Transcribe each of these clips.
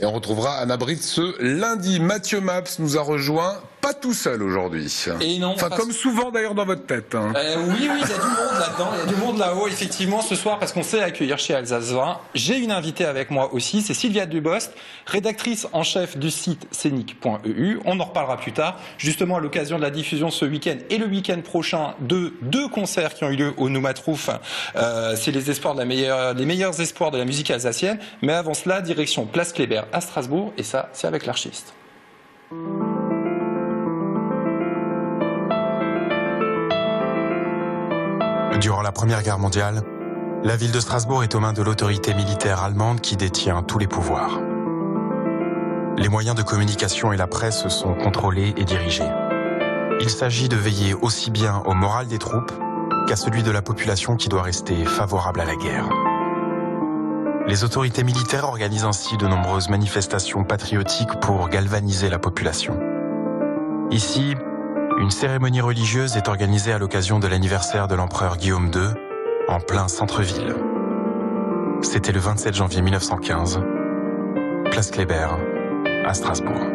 Et on retrouvera Anna Bride ce lundi. Mathieu Maps nous a rejoint, pas tout seul aujourd'hui. Et non, enfin, comme souvent d'ailleurs dans votre tête. Oui, il y a du monde là-dedans, il y a du monde là-haut, effectivement, ce soir, parce qu'on sait accueillir chez Alsace 20. J'ai une invitée avec moi aussi, c'est Sylvia Dubost, rédactrice en chef du site scénic.eu. On en reparlera plus tard, justement à l'occasion de la diffusion ce week-end et le week-end prochain de 2 concerts qui ont eu lieu au Noumatrouf. C'est les meilleurs espoirs de la musique alsacienne. Mais avant cela, direction Place Kléber à Strasbourg, et ça, c'est avec l'archiste. Durant la Première Guerre mondiale, la ville de Strasbourg est aux mains de l'autorité militaire allemande qui détient tous les pouvoirs. Les moyens de communication et la presse sont contrôlés et dirigés. Il s'agit de veiller aussi bien au moral des troupes qu'à celui de la population qui doit rester favorable à la guerre. Les autorités militaires organisent ainsi de nombreuses manifestations patriotiques pour galvaniser la population. Ici, une cérémonie religieuse est organisée à l'occasion de l'anniversaire de l'empereur Guillaume II, en plein centre-ville. C'était le 27 janvier 1915, place Kléber, à Strasbourg.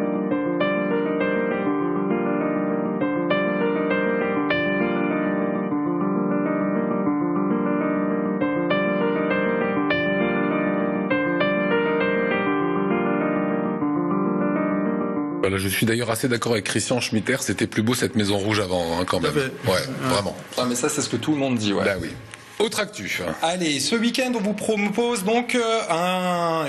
Voilà, je suis d'ailleurs assez d'accord avec Christian Schmitter, c'était plus beau cette maison rouge avant, hein, quand même. Ouais, vraiment. Ah, mais ça, c'est ce que tout le monde dit, ouais. Bah oui. Autre actu. Allez, ce week-end, on vous propose donc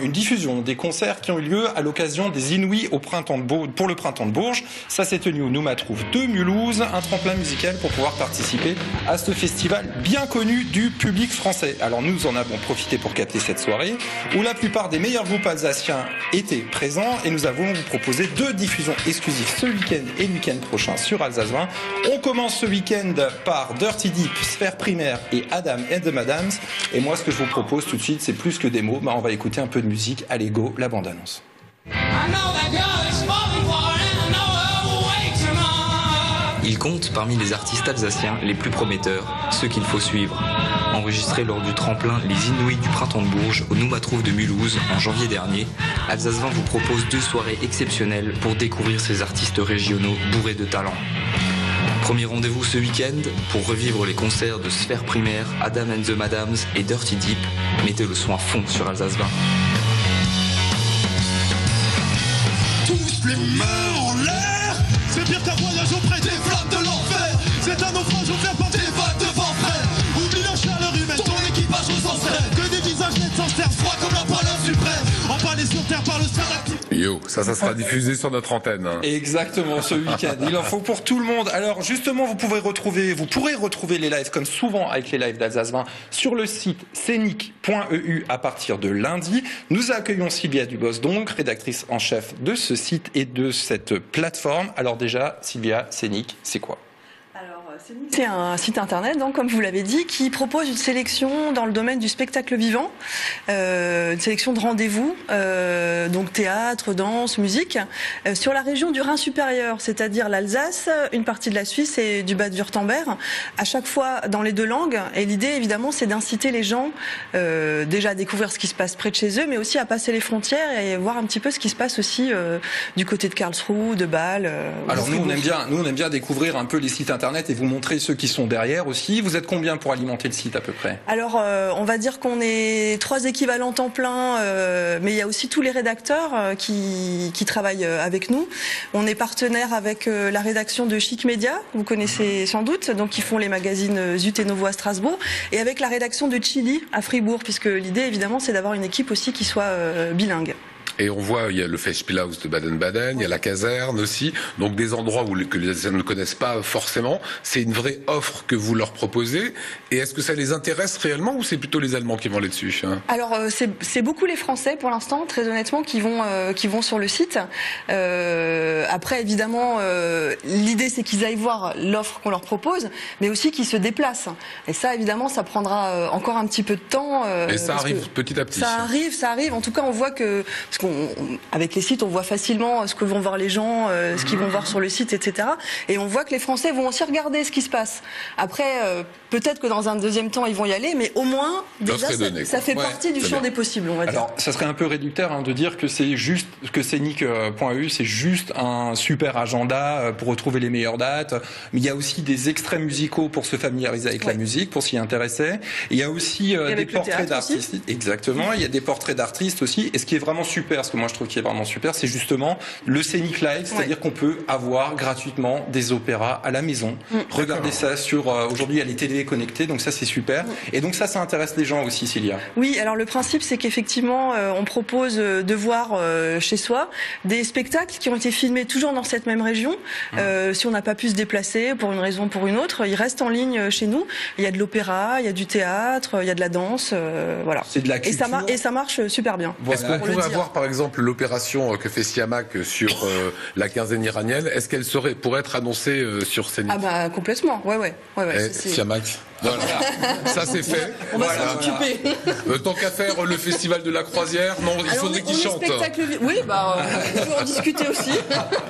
une diffusion des concerts qui ont eu lieu à l'occasion des Inouïs pour le printemps de Bourges. Ça s'est tenu au Noumatrouf de Mulhouse, un tremplin musical pour pouvoir participer à ce festival bien connu du public français. Alors nous en avons profité pour capter cette soirée où la plupart des meilleurs groupes alsaciens étaient présents et nous avons vous proposé 2 diffusions exclusives ce week-end et le week-end prochain sur Alsace 20. On commence ce week-end par Dirty Deep, Sphère Primaire et Adam and the Madams. Et moi, ce que je vous propose tout de suite, c'est plus que des mots. On va écouter un peu de musique. Allez, go, la bande-annonce. Il compte parmi les artistes alsaciens les plus prometteurs, ceux qu'il faut suivre. Enregistré lors du tremplin Les Inouïs du printemps de Bourges au Noumatrouf de Mulhouse en janvier dernier, Alsace 20 vous propose 2 soirées exceptionnelles pour découvrir ces artistes régionaux bourrés de talent. Premier rendez-vous ce week-end pour revivre les concerts de Sphère Primaire, Adam and the Madams et Dirty Deep. Mettez le son à fond sur Alsace 20. Tous les mains en l'air, c'est pire qu'un voyage auprès des flammes de l'enfer. C'est un naufrage offert par des vagues de vent frais. Oublie la chaleur humaine, ton équipage aux entraîne. Que des visages nets sans terre, froid comme la pâleur suprême. Empalés sur terre par le ciel actif. Yo, ça sera diffusé sur notre antenne. Exactement, ce week-end. Il en faut pour tout le monde. Alors, justement, vous pourrez retrouver les lives, comme souvent avec les lives d'Alsace 20, sur le site scénic.eu à partir de lundi. Nous accueillons Sylvia Dubost, donc, rédactrice en chef de ce site et de cette plateforme. Alors déjà, Sylvia, Scénic, c'est quoi ? C'est un site internet, donc, comme vous l'avez dit, qui propose une sélection dans le domaine du spectacle vivant, une sélection de rendez-vous, donc théâtre, danse, musique, sur la région du Rhin supérieur, c'est-à-dire l'Alsace, une partie de la Suisse et du Bade-Wurtemberg, à chaque fois dans les 2 langues. Et l'idée, évidemment, c'est d'inciter les gens déjà à découvrir ce qui se passe près de chez eux, mais aussi à passer les frontières et voir un petit peu ce qui se passe aussi du côté de Karlsruhe, de Bâle. Alors nous, on aime bien découvrir un peu les sites internet et vous montrer ceux qui sont derrière aussi. Vous êtes combien pour alimenter le site à peu près ? Alors, on va dire qu'on est 3 équivalents temps plein, mais il y a aussi tous les rédacteurs qui travaillent avec nous. On est partenaire avec la rédaction de Chic Média, vous connaissez sans doute, donc qui font les magazines Zut et Novo à Strasbourg, et avec la rédaction de Chili à Fribourg, puisque l'idée évidemment c'est d'avoir une équipe aussi qui soit bilingue. Et on voit, il y a le Festspielhaus de Baden-Baden, il y a la caserne aussi, donc des endroits que les Alsaciens ne connaissent pas forcément. C'est une vraie offre que vous leur proposez. Et est-ce que ça les intéresse réellement ou c'est plutôt les Allemands qui vont là-dessus ? Alors, c'est beaucoup les Français pour l'instant, très honnêtement, qui vont sur le site. Après, évidemment, l'idée c'est qu'ils aillent voir l'offre qu'on leur propose, mais aussi qu'ils se déplacent. Et ça, évidemment, ça prendra encore un petit peu de temps. Et ça arrive petit à petit. Ça arrive. En tout cas, on voit que, parce qu'on avec les sites, on voit facilement ce que vont voir les gens, ce qu'ils vont voir sur le site, etc. Et on voit que les Français vont aussi regarder ce qui se passe. Après, peut-être que dans un deuxième temps, ils vont y aller, mais au moins, déjà, ça fait partie du champ des possibles, on va dire. Alors, ça serait un peu réducteur de dire que c'est juste que scénic.eu, c'est juste un super agenda pour retrouver les meilleures dates. Mais il y a aussi des extraits musicaux pour se familiariser avec la musique, pour s'y intéresser. Il y a aussi des portraits d'artistes. Exactement. Il y a des portraits d'artistes aussi. Et ce qui est vraiment super, ce que moi je trouve qui est vraiment super, c'est justement le Scénic Live, c'est-à-dire qu'on peut avoir gratuitement des opéras à la maison. Regardez ça sur aujourd'hui il y a les télé connectées, donc ça c'est super. Et donc ça intéresse les gens aussi, Cilia. Oui, alors le principe c'est qu'effectivement on propose de voir chez soi des spectacles qui ont été filmés toujours dans cette même région. Si on n'a pas pu se déplacer pour une raison ou pour une autre, ils restent en ligne chez nous. Il y a de l'opéra, il y a du théâtre, il y a de la danse, voilà. C'est de la culture. Et ça marche super bien. Est-ce qu'on pourrait avoir par exemple l'opération que fait Siamak sur la quinzaine iranienne, est-ce qu'elle pourrait être annoncée sur Scénic? Ah bah complètement, ouais. Siamak. Voilà, ça c'est fait. On va s'en occuper. Tant qu'à faire le festival de la croisière, non, il faudrait qu'il chante. Oui, on peut en discuter aussi.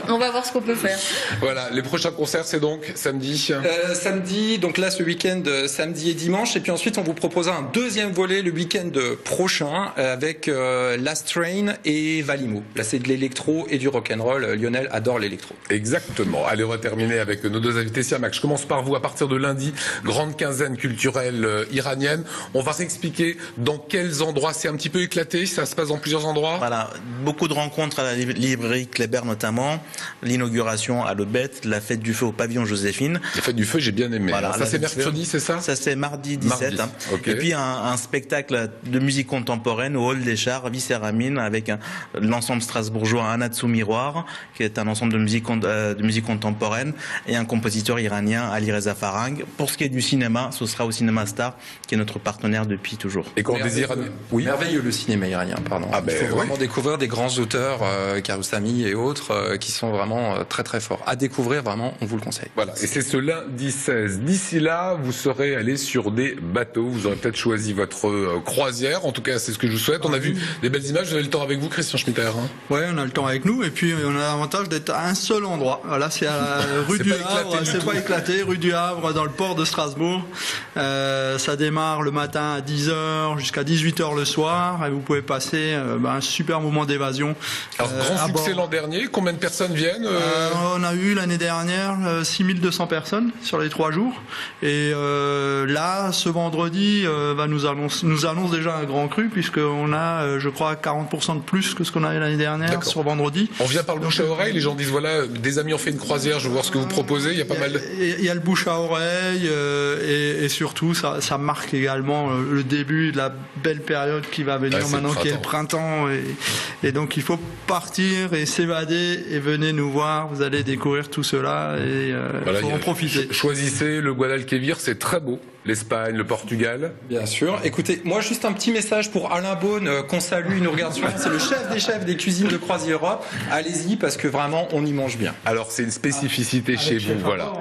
On va voir ce qu'on peut faire. Voilà, les prochains concerts c'est donc samedi. Samedi, donc là ce week-end, samedi et dimanche, et puis ensuite on vous proposera un deuxième volet le week-end prochain avec Last Train et Valimo. Là c'est de l'électro et du rock'n'roll. Lionel adore l'électro. Exactement. Allez, on va terminer avec nos deux invités. Siamak, je commence par vous. À partir de lundi, grande quinzaine culturelle iranienne. On va s'expliquer dans quels endroits. C'est un petit peu éclaté, ça se passe dans plusieurs endroits. Voilà, beaucoup de rencontres à la librairie Kléber notamment, l'inauguration à l'Aubette, la fête du feu au pavillon Joséphine. La fête du feu, j'ai bien aimé. Voilà, ça c'est mercredi, c'est ça? Ça c'est mardi 17. Okay. Et puis un spectacle de musique contemporaine au Hall des Chars, Visseramine, avec l'ensemble strasbourgeois Anatsu Miroir, qui est un ensemble de musique contemporaine, et un compositeur iranien, Ali Reza Farang. Pour ce qui est du cinéma, ce sera au Cinéma Star, qui est notre partenaire depuis toujours. Et quand on désire... Oui. Merveilleux le cinéma iranien, pardon. Il faut vraiment découvrir des grands auteurs, Karusami et autres, qui sont vraiment très très forts. À découvrir, vraiment, on vous le conseille. Voilà, et c'est ce lundi 16. D'ici là, vous serez allé sur des bateaux, vous aurez peut-être choisi votre croisière, en tout cas c'est ce que je vous souhaite. On a vu des belles images, vous avez le temps avec vous, Christian Schmitter. Ouais, on a le temps avec nous, et puis on a l'avantage d'être à un seul endroit. Voilà, c'est à la rue du Havre, c'est pas éclaté, rue du Havre, dans le port de Strasbourg. Ça démarre le matin à 10h jusqu'à 18h le soir, et vous pouvez passer un super moment d'évasion. Alors, grand succès l'an dernier, combien de personnes viennent On a eu l'année dernière 6200 personnes sur les 3 jours, et là, ce vendredi, nous annonce déjà un grand cru, puisqu'on a, je crois, 40% de plus que ce qu'on avait l'année dernière sur vendredi. On vient par le bouche à oreille, les gens disent voilà, des amis ont fait une croisière, je veux voir ce que vous proposez, il y a pas mal de... Il y a le bouche à oreille, et surtout, ça marque également le début de la belle période qui va venir maintenant, qui est le printemps, et donc il faut partir et s'évader, et venez nous voir, vous allez découvrir tout cela, et faut en profiter. Choisissez le Guadalquivir, c'est très beau. L'Espagne, le Portugal. Bien sûr. Écoutez, moi juste un petit message pour Alain Beaune, qu'on salue, il nous regarde souvent. C'est le chef des cuisines de Croisière Europe. Allez-y, parce que vraiment, on y mange bien. Alors c'est une spécificité chez vous, voilà.